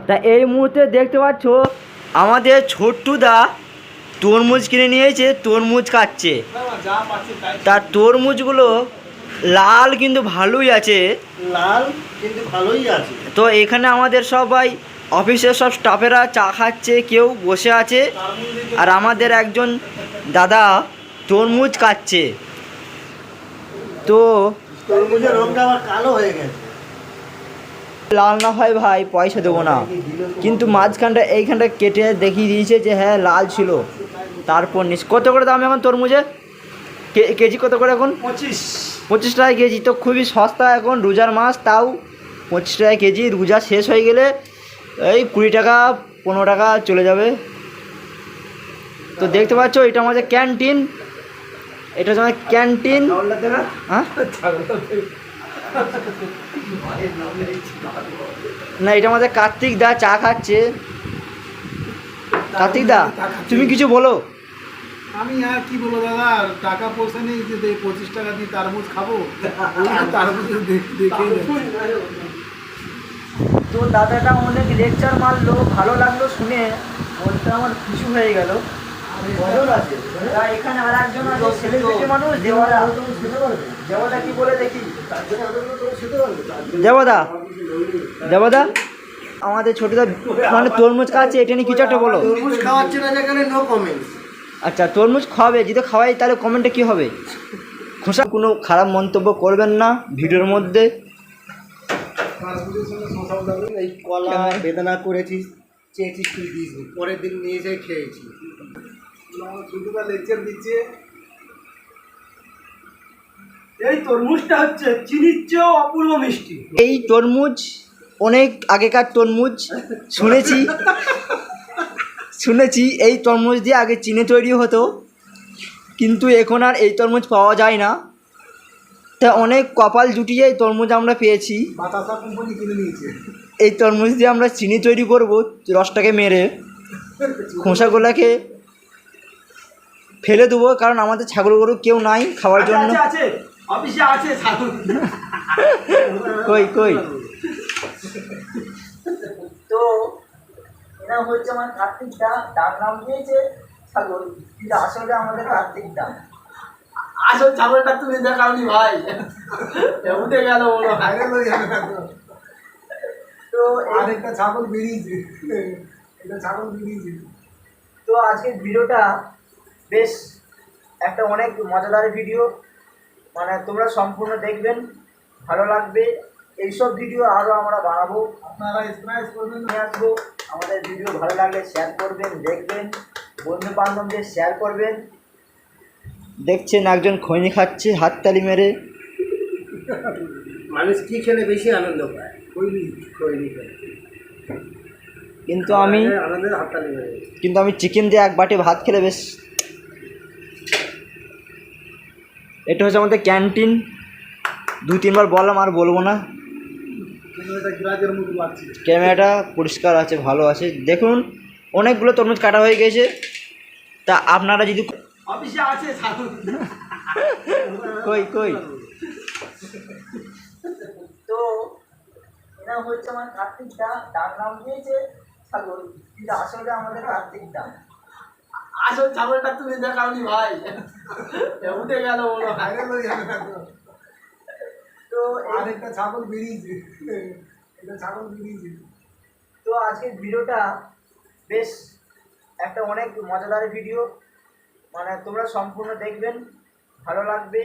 তা এই মুহূর্তে দেখতে পাচ্ছ আমাদের ছোট্টুদা তরমুজ কিনে নিয়েছে, তরমুজ কাটছে। তার তরমুজগুলো লাল কিন্তু ভালোই আছে, লাল কিন্তু ভালোই আছে। তো এখানে আমাদের সবাই অফিসের সব স্টাফেরা চা খাচ্ছে, কেউ বসে আছে, আর আমাদের একজন দাদা তরমুজ কাটছে। তো তরমুজের রংটা আবার কালো হয়ে গেছে। লাল না হয় ভাই পয়সা দেবো না, কিন্তু মাঝখানটা এইখানটা কেটে দেখিয়ে দিয়েছে যে হ্যাঁ লাল ছিল। তারপর কত করে দাম এখন তরমুজে? কেজি কত করে এখন? 25 টাকা কেজি। তো খুবই সস্তা এখন, রোজার মাস, তাও 25 টাকা কেজি। রোজা শেষ হয়ে গেলে এই 20 টাকা 15 টাকা চলে যাবে। তো দেখতে পাচ্ছ এটা আমাদের ক্যান্টিন, এটা হচ্ছে আমাদের ক্যান্টিন। হ্যাঁ না, এটা আমাদের কার্তিক দা চা খাচ্ছে। কার্তিক দা তুমি কিছু বলো। আমি আর কি বলবো দাদা, টাকা পয়সা নেই যে 25 টাকা দিয়ে তরমুজ খাবো। তরমুজ দেখে তো দাদাটা অনেক লেকচার মারলো, ভালো লাগলো শুনে, মনটা আমার খুশি হয়ে গেল। এখানে আর একজন আছে সেলিব্রিটি মানুষ, দেবদা। দেবদা কি বলে দেখি। দেবদা, দেবদা আমাদের ছোটদা মানে তরমুজ খাচ্ছে, এটা নিয়ে কিছু একটা বলো। তরমুজ খাওয়াচ্ছে না যেখানে, নো কমেন্ট। আচ্ছা তরমুজ খাওয়াবে, যদি খাওয়াই তাহলে কমেন্টে কী হবে? খোসা কোনো খারাপ মন্তব্য করবেন না ভিডিওর মধ্যে। এই কলা বেদনা করেছিস, চেয়েছিস তুই দিস, পরের দিন নিয়ে এসে খেয়েছি। ছোটদা লেকচার দিচ্ছে। এই তরমুজটা হচ্ছে চিনির চেয়েও অপূর্ব মিষ্টি। এই তরমুজ অনেক আগেকার তরমুজ, শুনেছি এই তরমুজ দিয়ে আগে চিনি তৈরি হতো, কিন্তু এখন আর এই তরমুজ পাওয়া যায় না। তা অনেক কপাল জুটিয়ে এই তরমুজ আমরা পেয়েছি। বাতাসা কোম্পানি কিনে নিয়েছে। এই তরমুজ দিয়ে আমরা চিনি তৈরি করব, রসটাকে মেরে খোসাগুলোকে ফেলে দেবো, কারণ আমাদের ছাগল গরু কেউ নাই খাওয়ার জন্য। অফিসে আছে ছাগল। কই কই। তো এরা হচ্ছে আমার কার্তিক দা, ডাক নাম দিয়েছে ছাগল, কিন্তু আসলে আমাদের কার্তিক দা। আসল ছাগলটা তুমি দেখাওনি ভাই, উঠে গেল ওরা ভাইরাল হয়ে যাবে। তো আরেকটা ছাগল বেরিয়েছে, এটা ছাগল বেরিয়েছে। তো আজকের ভিডিওটা বেশ একটা অনেক মজাদার ভিডিও, মানে তোমরা সম্পূর্ণ দেখবেন, ভালো লাগবে। এইসব ভিডিও আরও আমরা বানাবো, আপনারা স্প্রাইস করবেন, নিয়ে আসবো। আমাদের ভিডিও ভালো লাগলে শেয়ার করবেন, দেখবেন, বন্ধু বান্ধবদের শেয়ার করবেন। দেখছেন একজন খৈনি খাচ্ছে হাততালি মেরে। মানুষ কি খেলে বেশি আনন্দ পায়? খৈনি কিন্তু আমি আনন্দের হাততালি মেরে। চিকেন দিয়ে এক বাটি ভাত খেলে বেশ। এটা হচ্ছে আমাদের ক্যান্টিন, 2-3 বার বললাম, আর বলবো না। গ্রাজের মতো লাগছে। ক্যামেরাটা পরিষ্কার আছে, ভালো আছে। দেখুন অনেকগুলো তরমুজ কাটা হয়ে গেছে। তা আপনারা যদি অফিসে আছে ছাগল। কই কই। তো এরা হচ্ছে আমার কার্তিক দা, ডাক নাম দিয়েছে ছাগল, কিন্তু আসলে আমাদের কার্তিক দা। আসল ছাগলটা তুমি দেখাওনি ভাই, উঠে গেল ওরা ভাইরাল হয়ে যাবে। তো আরেকটা ছাগল বেরিয়েছে, এটা ছাগল বেরিয়েছে। তো আজকের ভিডিওটা বেশ একটা অনেক মজাদার ভিডিও, মানে তোমরা সম্পূর্ণ দেখবেন, ভালো লাগবে।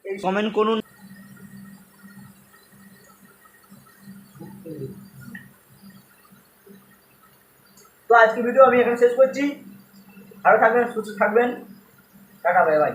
এই কমেন্ট করুন। তো আজকের ভিডিও আমি এখানে শেষ করছি। ভালো থাকবেন, সুস্থ থাকবেন, টাটা, বাই বাই।